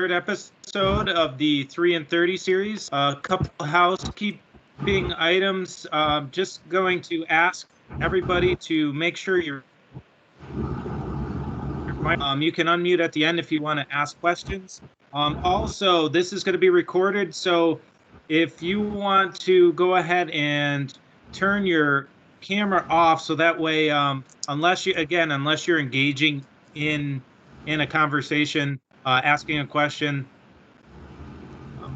episode of the 3 and 30 series. A couple housekeeping items. Just going to ask everybody to make sure you're. You can unmute at the end if you want to ask questions. Also, this is going to be recorded, so if you want to go ahead and turn your camera off, so that way, unless you're engaging in a conversation, asking a question,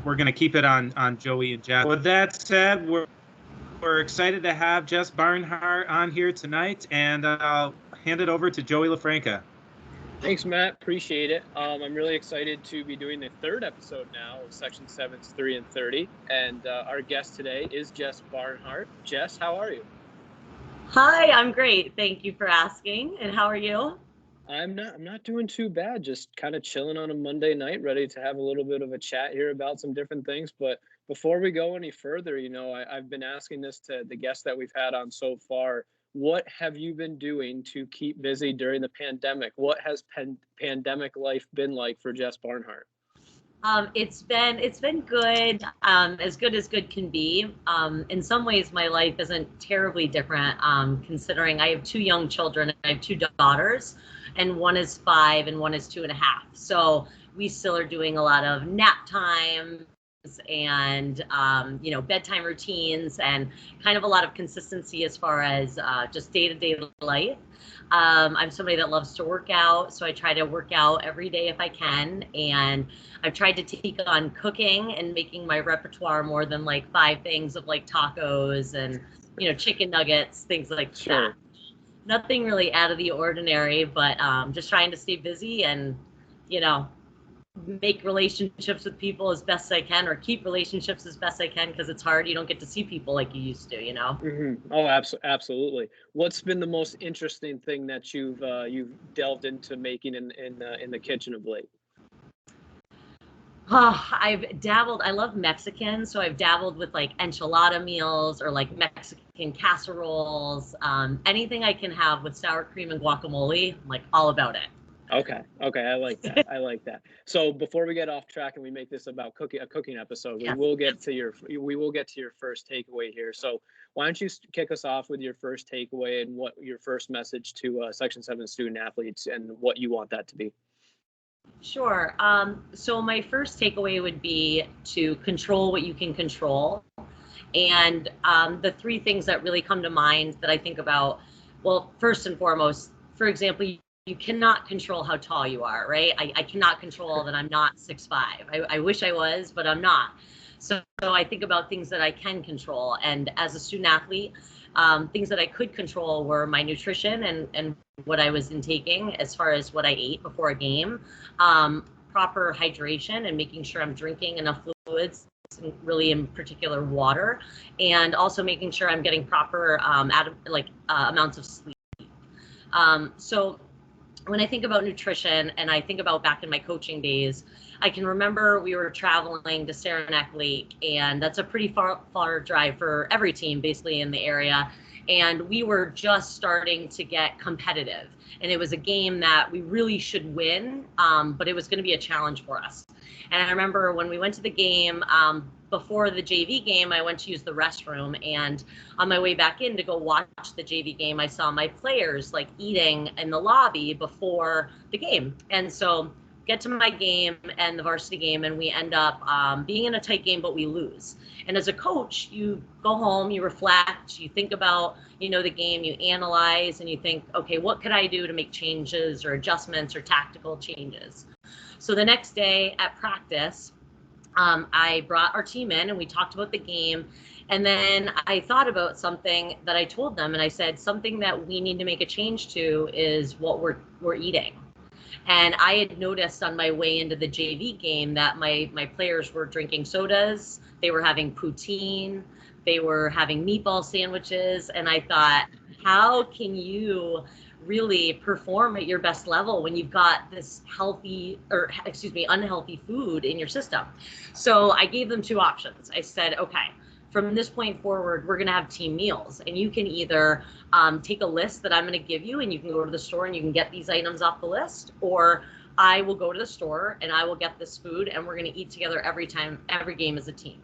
we're going to keep it on Joey and Jess. With that said, we're excited to have Jess Barnhart on here tonight, and I'll hand it over to Joey LaFranca. Thanks, Matt. Appreciate it. I'm really excited to be doing the third episode now of Section 7's 3 and 30. And our guest today is Jess Barnhart. Jess, how are you? Hi, I'm great. Thank you for asking. And how are you? I'm not doing too bad. Just kind of chilling on a Monday night, ready to have a little bit of a chat here about some different things. But before we go any further, I've been asking this to the guests that we've had on so far. What have you been doing to keep busy during the pandemic? What has pandemic life been like for Jess Barnhart? It's been good, as good can be. In some ways, my life isn't terribly different, considering I have two young children. I have two daughters, and one is 5 and one is 2.5. So we still are doing a lot of nap time and bedtime routines and kind of a lot of consistency as far as just day-to-day life. I'm somebody that loves to work out, so I try to work out every day if I can, and I've tried to take on cooking and making my repertoire more than like 5 things of like tacos and chicken nuggets, things like that. Nothing really out of the ordinary, but just trying to stay busy and make relationships with people as best I can, or keep relationships as best I can, because it's hard. You don't get to see people like you used to, Mm-hmm. Oh, absolutely. What's been the most interesting thing that you've delved into making in the kitchen of late? I've dabbled. I love Mexican, so I've dabbled with like enchilada meals or like Mexican casseroles. Anything I can have with sour cream and guacamole, I'm like all about it. Okay, I like that. So before we get off track and we make this about a cooking episode, we will get to your first takeaway here. So why don't you kick us off with your first takeaway and what your first message to Section 7 student athletes and what you want that to be? Sure. So my first takeaway would be to control what you can control. And the 3 things that really come to mind that I think about, well, first and foremost, for example, you cannot control how tall you are, right? I cannot control that I'm not 6'5". I wish I was, but I'm not. So I think about things that I can control. And as a student athlete, things that I could control were my nutrition and what I was intaking as far as what I ate before a game, proper hydration and making sure I'm drinking enough fluids, really in particular water, and also making sure I'm getting proper amounts of sleep. So when I think about nutrition and I think about back in my coaching days, I can remember we were traveling to Saranac Lake, and that's a pretty far drive for every team basically in the area. And we were just starting to get competitive, and it was a game that we really should win, but it was going to be a challenge for us. And I remember when we went to the game, before the JV game, I went to use the restroom, and on my way back in to go watch the JV game, I saw my players like eating in the lobby before the game. And so get to my game and the varsity game, and we end up being in a tight game, but we lose. And as a coach, you go home, you reflect, you think about, the game, you analyze, and you think, okay, what could I do to make changes or adjustments or tactical changes? So the next day at practice, I brought our team in and we talked about the game. And then I thought about something that I told them, and I said, something that we need to make a change to is what we're eating. And I had noticed on my way into the JV game that my players were drinking sodas, they were having poutine, they were having meatball sandwiches. And I thought, how can you really perform at your best level when you've got this unhealthy food in your system? So I gave them 2 options. I said, okay, from this point forward, we're going to have team meals, and you can either take a list that I'm going to give you, and you can go to the store and you can get these items off the list, or I will go to the store and I will get this food and we're going to eat together every game as a team.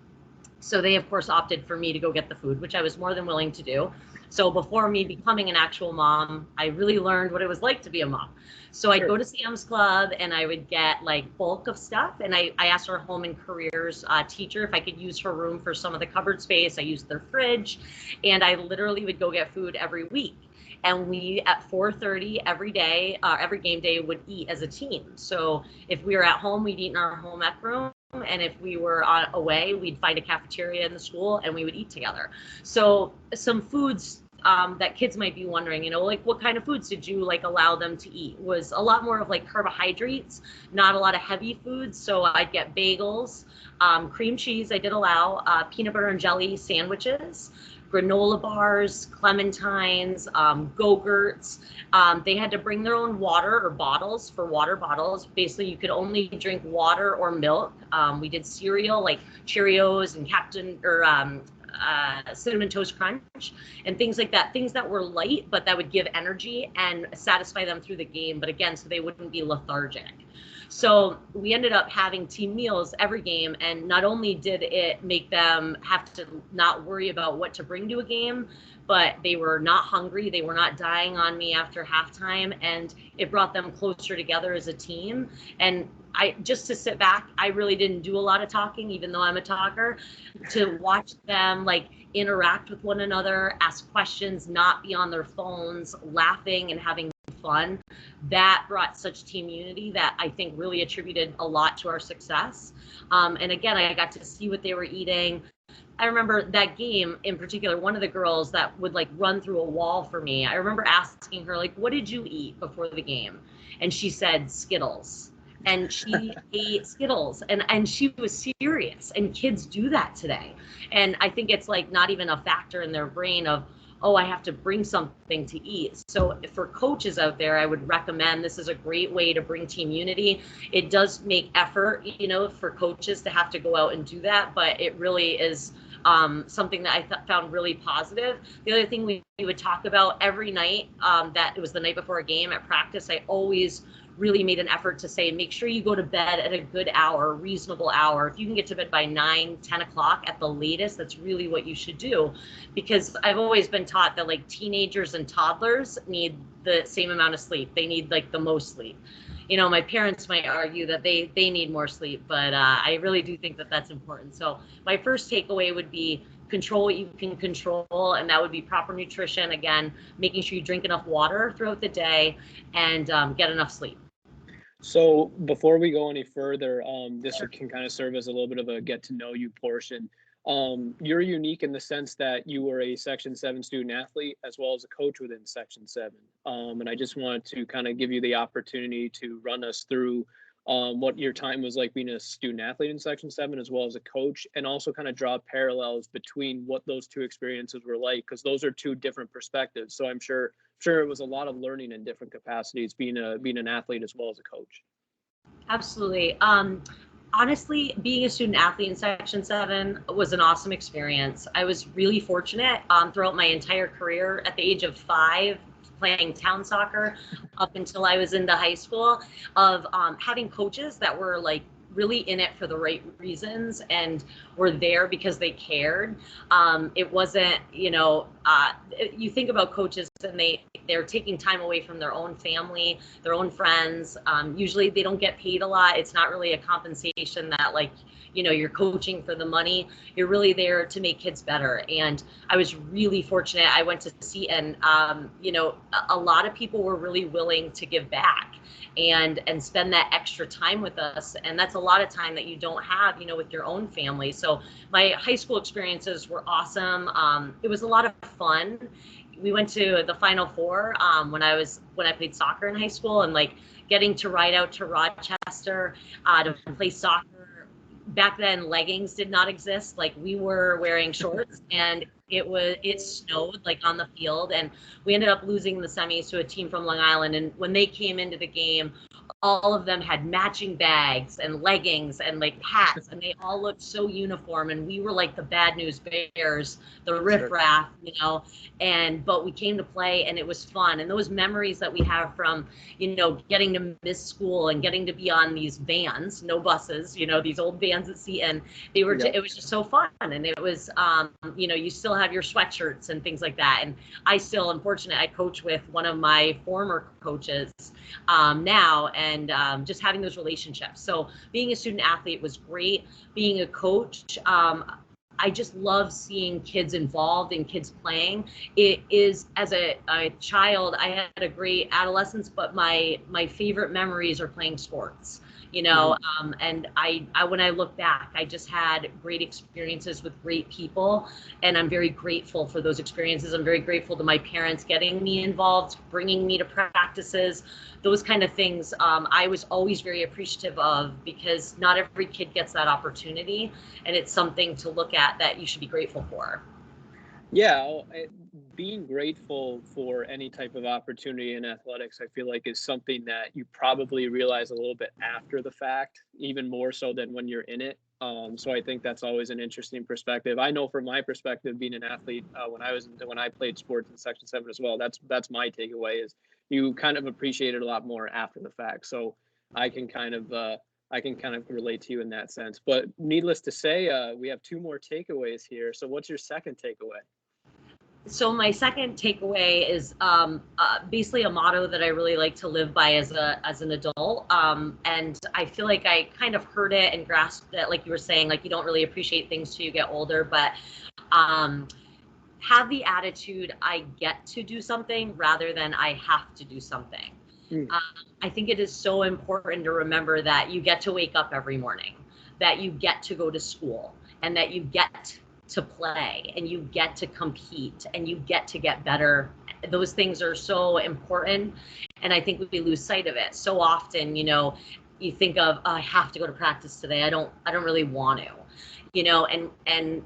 So they, of course, opted for me to go get the food, which I was more than willing to do. So before me becoming an actual mom, I really learned what it was like to be a mom. So I'd go to Sam's Club and I would get like bulk of stuff. And I asked our home and careers teacher if I could use her room for some of the cupboard space. I used their fridge, and I literally would go get food every week. And we at 4:30 every day, every game day, would eat as a team. So if we were at home, we'd eat in our home ec room. And if we were away, we'd find a cafeteria in the school and we would eat together. So some foods that kids might be wondering, you know, like what kind of foods did you like allow them to eat? Was a lot more of like carbohydrates, not a lot of heavy foods. So I'd get bagels, cream cheese. I did allow peanut butter and jelly sandwiches, granola bars, clementines, Go-Gurts. They had to bring their own water or bottles for water bottles. Basically, you could only drink water or milk. We did cereal like Cheerios and Cinnamon Toast Crunch and things like that, things that were light, but that would give energy and satisfy them through the game. But again, so they wouldn't be lethargic. So we ended up having team meals every game. And not only did it make them have to not worry about what to bring to a game, but they were not hungry. They were not dying on me after halftime. And it brought them closer together as a team. And just to sit back, I really didn't do a lot of talking, even though I'm a talker, to watch them like interact with one another, ask questions, not be on their phones, laughing and having fun. That brought such team unity that I think really attributed a lot to our success. And again, I got to see what they were eating. I remember that game in particular, one of the girls that would like run through a wall for me. I remember asking her, like, what did you eat before the game? And she said Skittles. And she ate Skittles, and she was serious. And kids do that today. And I think it's like not even a factor in their brain of, oh, I have to bring something to eat. So for coaches out there, I would recommend this is a great way to bring team unity. It does make effort, you know, for coaches to have to go out and do that, but it really is something that I found really positive. The other thing we would talk about every night, that it was the night before a game at practice, I always really made an effort to say, make sure you go to bed at a good hour, reasonable hour. If you can get to bed by 9, 10 o'clock at the latest, that's really what you should do. Because I've always been taught that like teenagers and toddlers need the same amount of sleep. They need like the most sleep. You know, my parents might argue that they need more sleep, but I really do think that that's important. So my first takeaway would be control what you can control, and that would be proper nutrition. Again, making sure you drink enough water throughout the day and get enough sleep. So before we go any further, this can kind of serve as a little bit of a get to know you portion. You're unique in the sense that you were a Section 7 student athlete as well as a coach within Section 7. And I just wanted to kind of give you the opportunity to run us through what your time was like being a student athlete in Section 7 as well as a coach, and also kind of draw parallels between what those two experiences were like, because those are two different perspectives. So I'm sure it was a lot of learning in different capacities being an athlete as well as a coach. Absolutely. Honestly, being a student athlete in Section 7 was an awesome experience. I was really fortunate throughout my entire career at the age of 5, playing town soccer up until I was into high school, of having coaches that were like really in it for the right reasons and were there because they cared. It wasn't, you know, you think about coaches and they're taking time away from their own family, their own friends. Usually they don't get paid a lot. It's not really a compensation that like, you know, you're coaching for the money. You're really there to make kids better. And I was really fortunate. I went to see, and you know, a lot of people were really willing to give back and spend that extra time with us. And that's a lot of time that you don't have, you know, with your own family. So my high school experiences were awesome. It was a lot of fun. We went to the Final Four when I played soccer in high school, and like getting to ride out to Rochester to play soccer. Back then, leggings did not exist. Like we were wearing shorts, and it snowed like on the field, and we ended up losing the semis to a team from Long Island. And when they came into the game, all of them had matching bags and leggings and like hats, and they all looked so uniform. And we were like the bad news bears, the riffraff, you know. But we came to play, and it was fun. And those memories that we have from, you know, getting to miss school and getting to be on these vans, no buses, you know, these old vans at Seton, they were. It was just so fun, and it was, you know, you still have your sweatshirts and things like that. And I still, unfortunately, I coach with one of my former coaches now, and just having those relationships. So being a student athlete was great. Being a coach, I just love seeing kids involved and kids playing. It is, as a child, I had a great adolescence, but my favorite memories are playing sports. You know, and I when I look back, I just had great experiences with great people, and I'm very grateful for those experiences. I'm very grateful to my parents getting me involved, bringing me to practices, those kind of things. I was always very appreciative of, because not every kid gets that opportunity, and it's something to look at that you should be grateful for. Yeah, being grateful for any type of opportunity in athletics, I feel like, is something that you probably realize a little bit after the fact, even more so than when you're in it. So I think that's always an interesting perspective. I know from my perspective, being an athlete, when I played sports in Section 7 as well, that's my takeaway, is you kind of appreciate it a lot more after the fact. So I can kind of relate to you in that sense. But needless to say, we have two more takeaways here. So what's your second takeaway? So my second takeaway is basically a motto that I really like to live by as an adult. And I feel like I kind of heard it and grasped it, like you were saying, like you don't really appreciate things till you get older, but have the attitude, I get to do something rather than I have to do something. I think it is so important to remember that you get to wake up every morning, that you get to go to school, and that you get to play, and you get to compete, and you get to get better. Those things are so important, and I think we lose sight of it so often. You know, you think of, oh, I have to go to practice today. I don't really want to, you know. And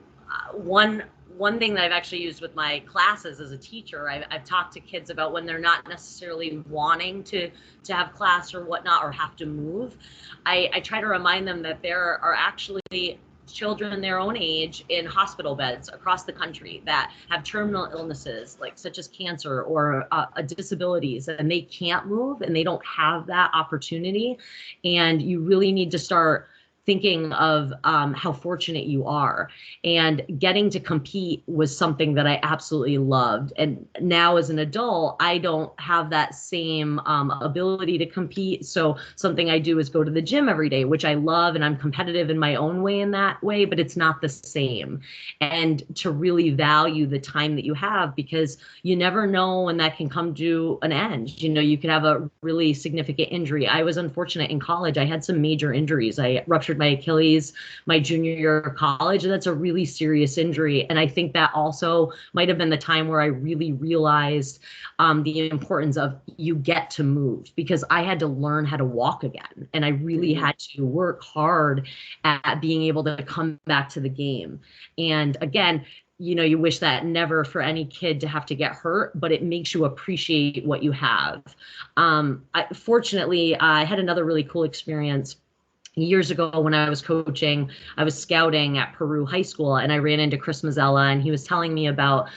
one thing that I've actually used with my classes as a teacher, I've talked to kids about when they're not necessarily wanting to have class or whatnot, or have to move. I try to remind them that there are actually children their own age in hospital beds across the country that have terminal illnesses, like such as cancer or disabilities, and they can't move and they don't have that opportunity. And you really need to start thinking of how fortunate you are. And getting to compete was something that I absolutely loved. And now as an adult, I don't have that same ability to compete. So something I do is go to the gym every day, which I love, and I'm competitive in my own way in that way, but it's not the same. And to really value the time that you have, because you never know when that can come to an end. You know, you could have a really significant injury. I was unfortunate in college. I had some major injuries. I ruptured my Achilles my junior year of college, and that's a really serious injury. And I think that also might have been the time where I really realized the importance of you get to move, because I had to learn how to walk again, and I really had to work hard at being able to come back to the game. And again, you know, you wish that never for any kid to have to get hurt, but it makes you appreciate what you have. Fortunately, I had another really cool experience years ago when I was coaching. I was scouting at Peru High School, and I ran into Chris Mazzella, and he was telling me about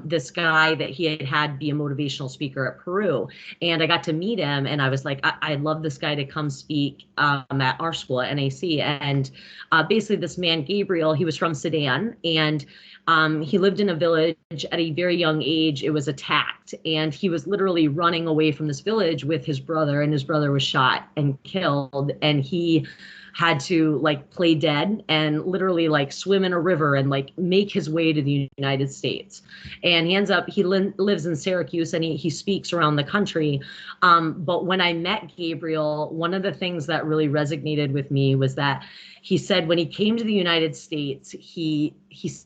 this guy that he had be a motivational speaker at Peru. And I got to meet him, and I was like, I'd love this guy to come speak at our school at NAC. And basically this man, Gabriel, he was from Sudan, and he lived in a village at a very young age. It was attacked, and he was literally running away from this village with his brother, and his brother was shot and killed. And he had to like play dead and literally like swim in a river and like make his way to the United States. And he lives in Syracuse, and he speaks around the country. But when I met Gabriel, one of the things that really resonated with me was that he said when he came to the United States, he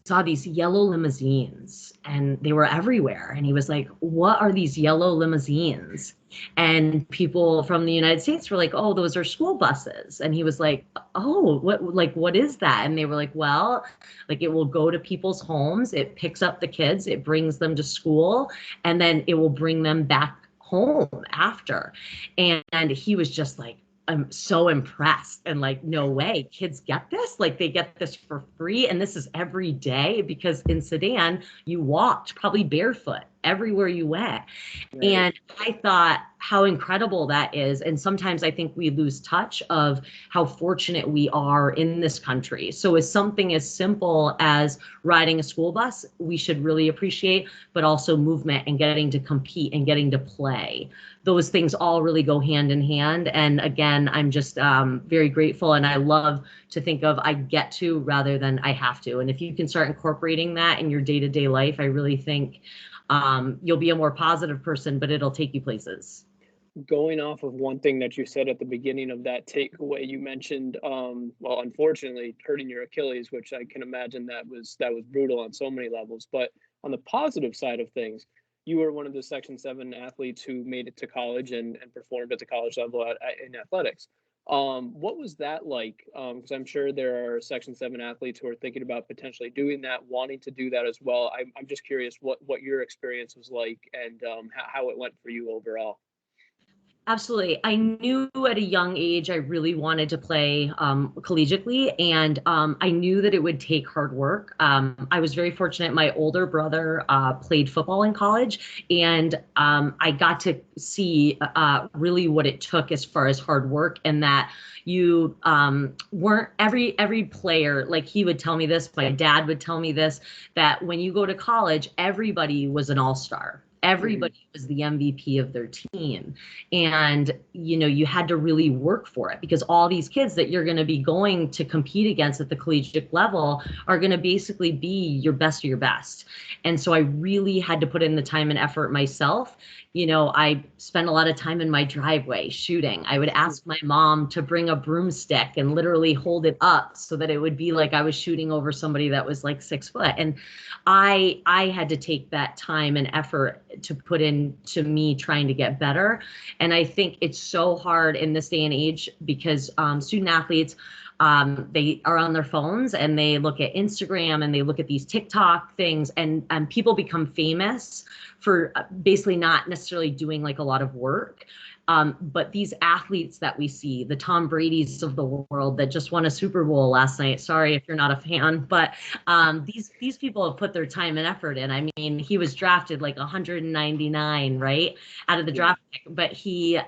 saw these yellow limousines, and they were everywhere. And he was like, what are these yellow limousines? And people from the United States were like, oh, those are school buses. And he was like, oh, what is that? And they were like, well, like, it will go to people's homes. It picks up the kids, it brings them to school, and then it will bring them back home after. And he was just like, I'm so impressed and like, no way, kids get this? Like they get this for free. And this is every day, because in Sudan, you walked probably barefoot everywhere you went. Right. And I thought how incredible that is. And sometimes I think we lose touch of how fortunate we are in this country. So as something as simple as riding a school bus, we should really appreciate, but also movement and getting to compete and getting to play. Those things all really go hand in hand. And again, I'm just very grateful. And I love to think of I get to rather than I have to. And if you can start incorporating that in your day-to-day life, I really think you'll be a more positive person, but it'll take you places. Going off of one thing that you said at the beginning of that takeaway, you mentioned, well, unfortunately, hurting your Achilles, which I can imagine that was brutal on so many levels. But on the positive side of things, you were one of the Section 7 athletes who made it to college and performed at the college level in athletics. What was that like? Because I'm sure there are Section 7 athletes who are thinking about potentially doing that, wanting to do that as well. I'm just curious what your experience was like and how it went for you overall. Absolutely. I knew at a young age I really wanted to play collegiately, and I knew that it would take hard work. I was very fortunate. My older brother played football in college, and I got to see really what it took as far as hard work, and that you weren't every player, like he would tell me this, my dad would tell me this, that when you go to college, everybody was an all-star. Everybody was the MVP of their team. And, you know, you had to really work for it, because all these kids that you're going to be going to compete against at the collegiate level are going to basically be your best of your best. And so I really had to put in the time and effort myself. You know, I spent a lot of time in my driveway shooting. I would ask my mom to bring a broomstick and literally hold it up so that it would be like I was shooting over somebody that was like 6 foot. And I had to take that time and effort to put into me trying to get better. And I think it's so hard in this day and age, because student athletes, they are on their phones and they look at Instagram and they look at these TikTok things, and people become famous for basically not necessarily doing like a lot of work. But these athletes that we see, the Tom Brady's of the world that just won a Super Bowl last night. Sorry if you're not a fan, but these people have put their time and effort in. I mean, he was drafted like 199, right, out of the draft pick, but he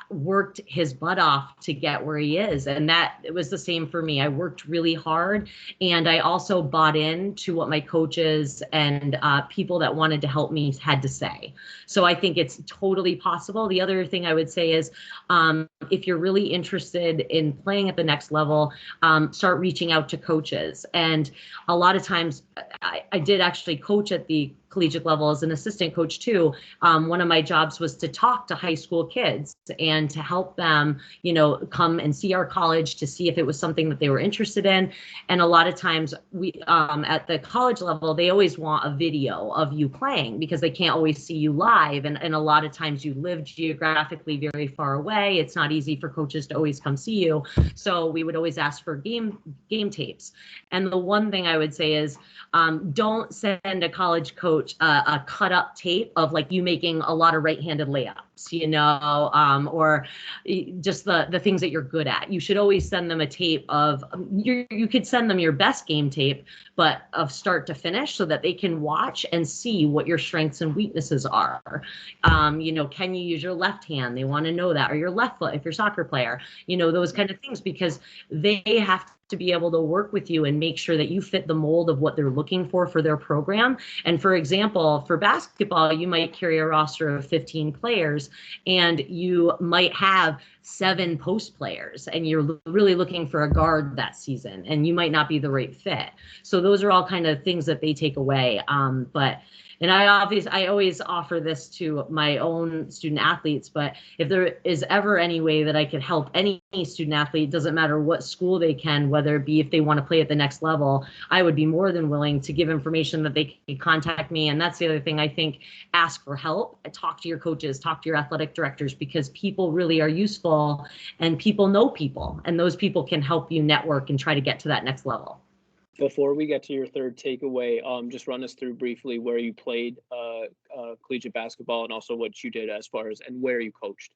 worked his butt off to get where he is. And that it was the same for me. I worked really hard, and I also bought into what my coaches and people that wanted to help me had to say. So I think it's totally possible. The other thing I would say is if you're really interested in playing at the next level, start reaching out to coaches. And a lot of times I did actually coach at the collegiate level as an assistant coach too. One of my jobs was to talk to high school kids and to help them, you know, come and see our college to see if it was something that they were interested in. And a lot of times we, at the college level, they always want a video of you playing because they can't always see you live. And a lot of times you live geographically very far away. It's not easy for coaches to always come see you. So we would always ask for game tapes. And the one thing I would say is don't send a college coach a cut up tape of like you making a lot of right-handed layups, you know, or just the things that you're good at. You should always send them a tape of you could send them your best game tape, but of start to finish, so that they can watch and see what your strengths and weaknesses are. You know, can you use your left hand? They want to know that, or your left foot if you're a soccer player, you know, those kind of things, because they have to be able to work with you and make sure that you fit the mold of what they're looking for their program. And for example, for basketball, you might carry a roster of 15 players and you might have 7 post players, and you're really looking for a guard that season, and you might not be the right fit. So those are all kind of things that they take away. And I always offer this to my own student athletes, but if there is ever any way that I could help any student athlete, doesn't matter what school they can, whether it be if they want to play at the next level, I would be more than willing to give information that they can contact me. And that's the other thing, I think, ask for help, talk to your coaches, talk to your athletic directors, because people really are useful and people know people, and those people can help you network and try to get to that next level. Before we get to your third takeaway, just run us through briefly where you played collegiate basketball and also what you did as far as and where you coached.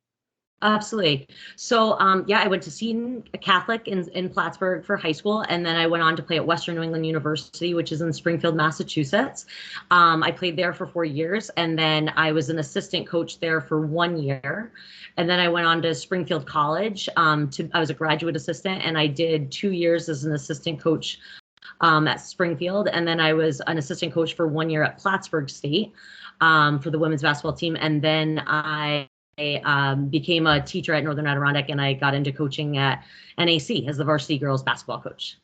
Absolutely. So, yeah, I went to Seton Catholic in Plattsburgh for high school, and then I went on to play at Western New England University, which is in Springfield, Massachusetts. I played there for 4 years, and then I was an assistant coach there for 1 year. And then I went on to Springfield College. I was a graduate assistant, and I did 2 years as an assistant coach at Springfield. And then I was an assistant coach for 1 year at Plattsburgh State for the women's basketball team. And then I became a teacher at Northern Adirondack, and I got into coaching at NAC as the varsity girls basketball coach.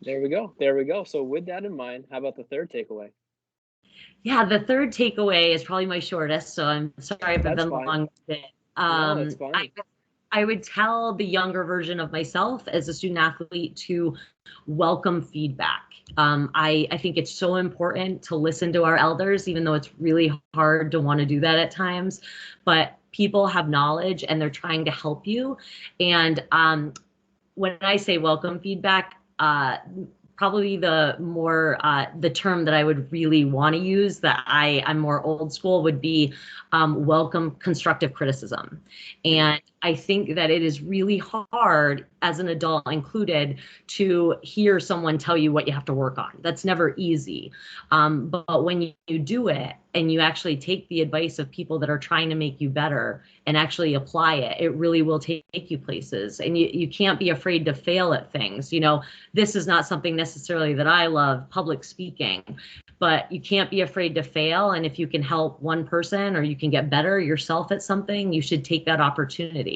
There we go. There we go. So with that in mind, how about the third takeaway? Yeah, the third takeaway is probably my shortest, so I'm sorry if I've been long with it. No, that's fine. I would tell the younger version of myself as a student athlete to welcome feedback. I think it's so important to listen to our elders, even though it's really hard to want to do that at times. But people have knowledge and they're trying to help you. And when I say welcome feedback, probably the term that I would really want to use that I'm more old school would be welcome constructive criticism. And I think that it is really hard as an adult included to hear someone tell you what you have to work on. That's never easy. But when you do it and you actually take the advice of people that are trying to make you better and actually apply it, it really will take you places. And you can't be afraid to fail at things. You know, this is not something necessarily that I love, public speaking, but you can't be afraid to fail. And if you can help one person or you can get better yourself at something, you should take that opportunity.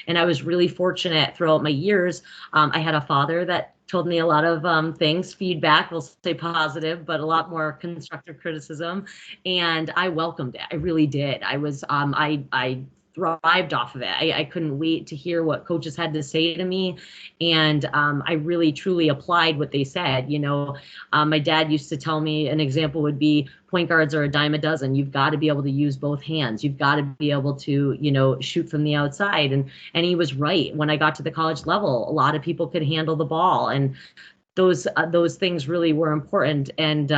And I was really fortunate throughout my years. I had a father that told me a lot of things, feedback, we'll say positive, but a lot more constructive criticism. And I welcomed it. I really did. I thrived off of it. I couldn't wait to hear what coaches had to say to me. And I really, truly applied what they said. You know, my dad used to tell me an example would be point guards are a dime a dozen. You've got to be able to use both hands. You've got to be able to, you know, shoot from the outside. And he was right. When I got to the college level, a lot of people could handle the ball. And those things really were important. And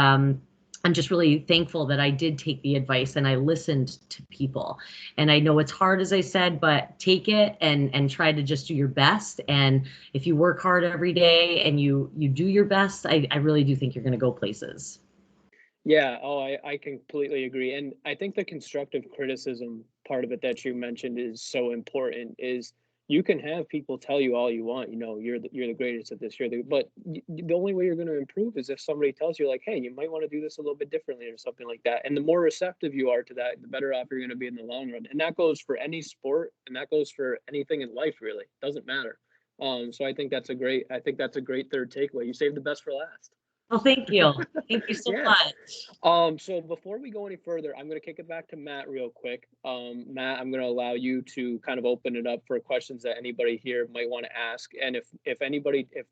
I'm just really thankful that I did take the advice and I listened to people. And I know it's hard, as I said, but take it and try to just do your best. And if you work hard every day and you do your best, I really do think you're going to go places. Yeah, I completely agree. And I think the constructive criticism part of it that you mentioned is so important. Is you can have people tell you all you want, you know, you're the greatest at this, but the only way you're going to improve is if somebody tells you like, hey, you might want to do this a little bit differently or something like that. And the more receptive you are to that, the better off you're going to be in the long run. And that goes for any sport, and that goes for anything in life, really. Doesn't matter. So I think that's a great third takeaway. You saved the best for last. Well, thank you. Thank you so much. So before we go any further, I'm going to kick it back to Matt real quick. Matt, I'm going to allow you to kind of open it up for questions that anybody here might want to ask. And if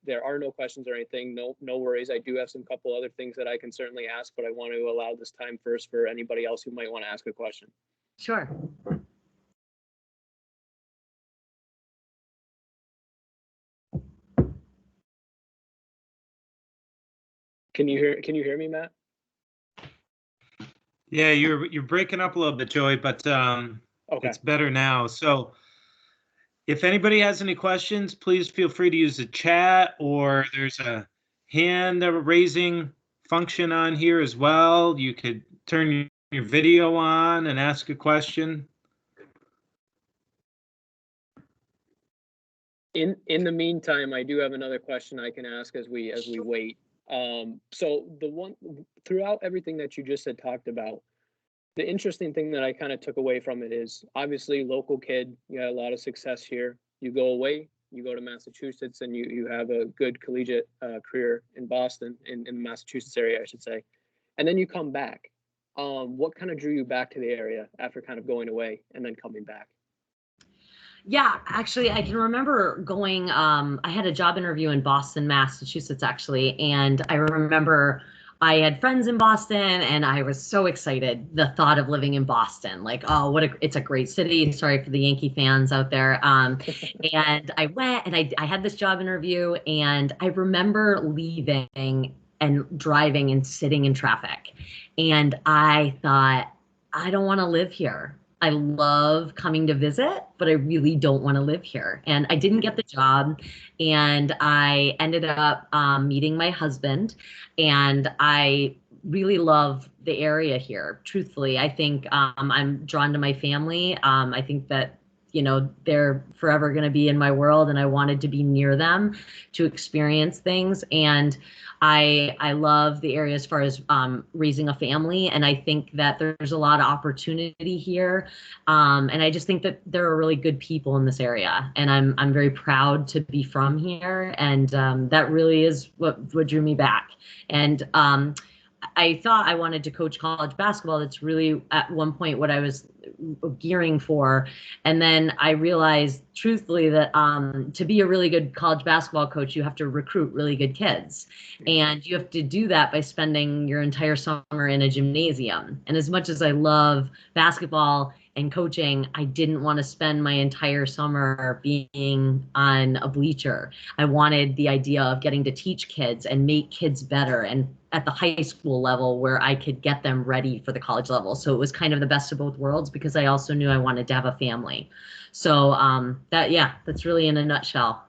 there are no questions or anything, no worries. I do have some couple other things that I can certainly ask, but I want to allow this time first for anybody else who might want to ask a question. Sure. Can you hear me, Matt? Yeah, you're breaking up a little bit, Joey, but okay. It's better now. So if anybody has any questions, please feel free to use the chat, or there's a hand raising function on here as well. You could turn your video on and ask a question. In the meantime, I do have another question I can ask as we wait. So the one throughout everything that you just had talked about, the interesting thing that I kind of took away from it is obviously local kid, you had a lot of success here. You go away, you go to Massachusetts, and you have a good collegiate career in Boston, in the Massachusetts area, I should say. And then you come back. What kind of drew you back to the area after kind of going away and then coming back? Yeah, actually, I can remember going, I had a job interview in Boston, Massachusetts, actually. And I remember I had friends in Boston, and I was so excited. The thought of living in Boston, like, oh, it's a great city. Sorry for the Yankee fans out there. And I went, and I had this job interview, and I remember leaving and driving and sitting in traffic. And I thought, I don't want to live here. I love coming to visit, but I really don't want to live here. And I didn't get the job, and I ended up meeting my husband, and I really love the area here. Truthfully, I think I'm drawn to my family. I think that they're forever going to be in my world, and I wanted to be near them to experience things. And I love the area as far as raising a family, and I think that there's a lot of opportunity here, and I just think that there are really good people in this area, and I'm very proud to be from here, and that really is what drew me back. And I thought I wanted to coach college basketball. That's really at one point what I was gearing for. And then I realized truthfully that to be a really good college basketball coach, you have to recruit really good kids. And you have to do that by spending your entire summer in a gymnasium. And as much as I love basketball and coaching, I didn't want to spend my entire summer being on a bleacher. I wanted the idea of getting to teach kids and make kids better, and at the high school level where I could get them ready for the college level. So it was kind of the best of both worlds, because I also knew I wanted to have a family. So that's really in a nutshell.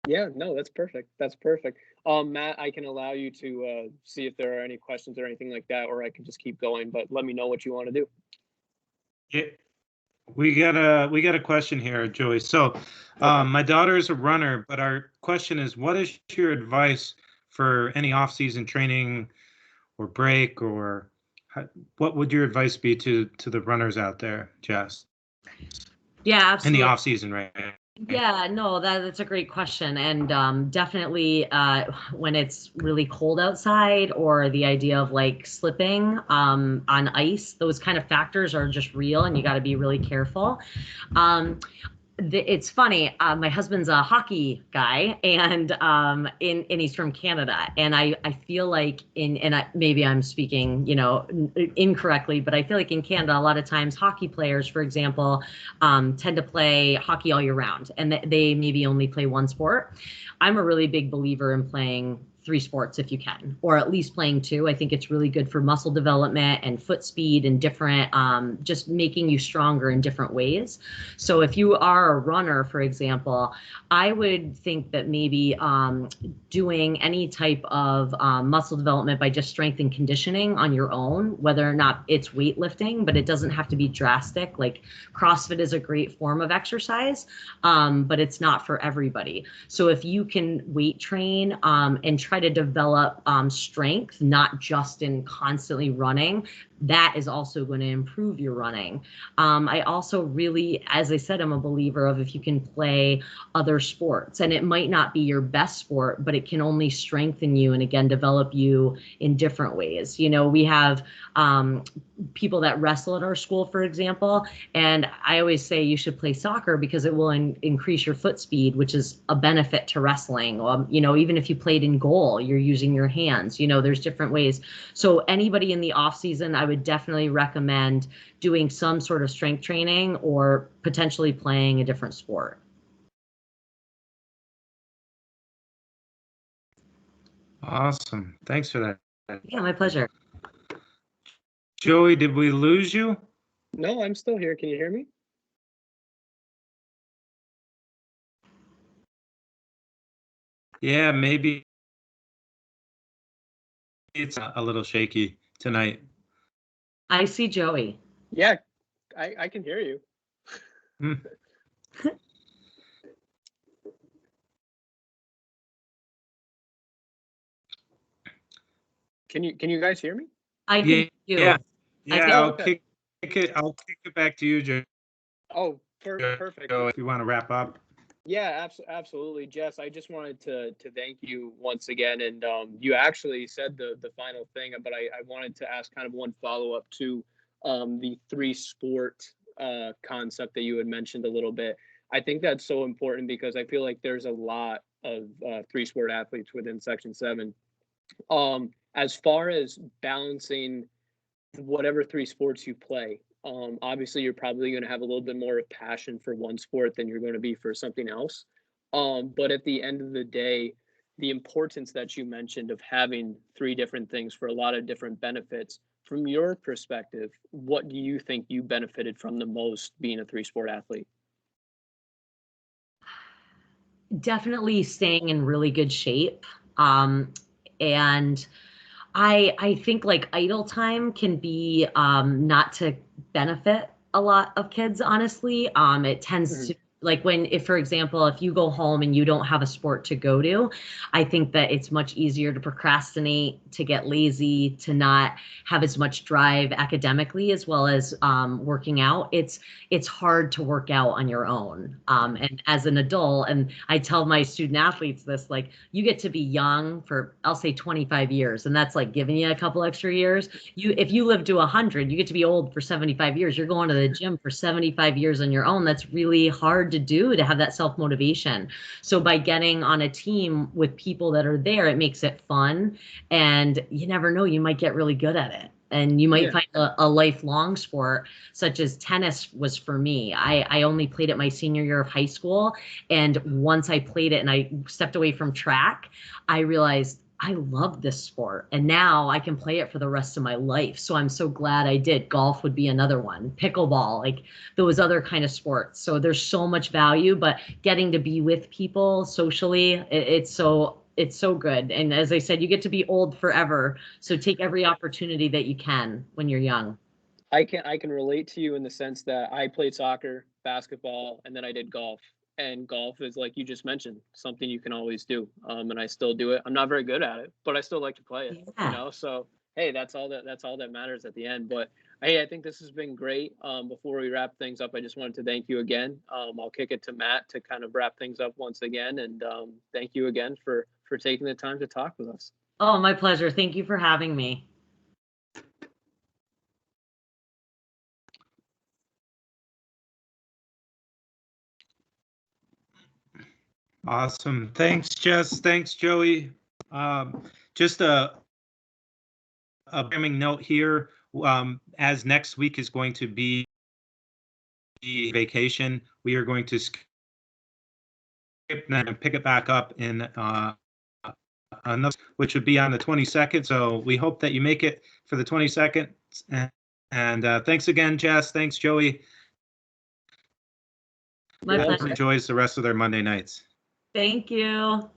Yeah, no, that's perfect. That's perfect. Matt, I can allow you to see if there are any questions or anything like that, or I can just keep going, but let me know what you want to do. Yeah, we got a question here, Joey. So my daughter is a runner, but our question is, what is your advice for any off-season training or break, or what would your advice be to the runners out there, Jess? Yeah, In absolutely. the off-season, right? Yeah, no, that's a great question. And definitely when it's really cold outside, or the idea of like slipping on ice, those kind of factors are just real, and you got to be really careful. It's funny. My husband's a hockey guy, and he's from Canada. And I feel like maybe I'm speaking, incorrectly, but I feel like in Canada, a lot of times hockey players, for example, tend to play hockey all year round, and they maybe only play one sport. I'm a really big believer in playing 3 sports if you can, or at least playing 2. I think it's really good for muscle development and foot speed and different, just making you stronger in different ways. So if you are a runner, for example, I would think that maybe doing any type of muscle development by just strength and conditioning on your own, whether or not it's weightlifting, but it doesn't have to be drastic. Like CrossFit is a great form of exercise, but it's not for everybody. So if you can weight train and try to develop strength, not just in constantly running, that is also going to improve your running. I also really, as I said, I'm a believer of if you can play other sports, and it might not be your best sport, but it can only strengthen you and again develop you in different ways. We have people that wrestle at our school, for example, and I always say you should play soccer because it will increase your foot speed, which is a benefit to wrestling. Even if you played in goal, you're using your hands. There's different ways. So anybody in the off season, I would definitely recommend doing some sort of strength training or potentially playing a different sport. Awesome. Thanks for that. Yeah, my pleasure. Joey, did we lose you? No, I'm still here. Can you hear me? Yeah, maybe it's a little shaky tonight. I see Joey. Yeah, I can hear you. Can you guys hear me? I can hear you. Yeah. I'll kick it back to you, Joe. Oh, perfect. If you want to wrap up. Yeah, absolutely, Jess. I just wanted to thank you once again, and you actually said the final thing, but I wanted to ask kind of one follow up to the 3 sport concept that you had mentioned a little bit. I think that's so important because I feel like there's a lot of 3 sport athletes within Section 7. as far as balancing whatever three sports you play, obviously you're probably going to have a little bit more of passion for one sport than you're going to be for something else. But at the end of the day, the importance that you mentioned of having three different things for a lot of different benefits, from your perspective, what do you think you benefited from the most being a three-sport athlete? Definitely staying in really good shape. And I think like idle time can be not to benefit a lot of kids, honestly. It tends to, like, when, if for example, if you go home and you don't have a sport to go to, I think that it's much easier to procrastinate, to get lazy, to not have as much drive academically as well as working out. It's hard to work out on your own. And as an adult, and I tell my student athletes this, like, you get to be young for, I'll say 25 years, and that's like giving you a couple extra years. If you live to 100, you get to be old for 75 years. You're going to the gym for 75 years on your own. That's really hard to do, to have that self-motivation. So by getting on a team with people that are there, it makes it fun, and you never know, you might get really good at it. And you might find a lifelong sport, such as tennis was for me. I only played it my senior year of high school. And once I played it and I stepped away from track, I realized I love this sport, and now I can play it for the rest of my life. So I'm so glad I did. Golf would be another one, pickleball, like those other kind of sports. So there's so much value, but getting to be with people socially, it's so good. And as I said, you get to be old forever. So take every opportunity that you can when you're young. I can relate to you in the sense that I played soccer, basketball, and then I did golf. And golf is, like you just mentioned, something you can always do. And I still do it. I'm not very good at it, but I still like to play it. Yeah. You know, so hey, that's all that matters at the end. But hey, I think this has been great. Before we wrap things up, I just wanted to thank you again. I'll kick it to Matt to kind of wrap things up once again, and thank you again for taking the time to talk with us. Oh, my pleasure. Thank you for having me. Awesome. Thanks, Jess. Thanks, Joey. Just a programming note here, as next week is going to be vacation, we are going to skip and pick it back up in another, which would be on the 22nd. So we hope that you make it for the 22nd. And thanks again, Jess. Thanks, Joey. My pleasure. Enjoys the rest of their Monday nights. Thank you.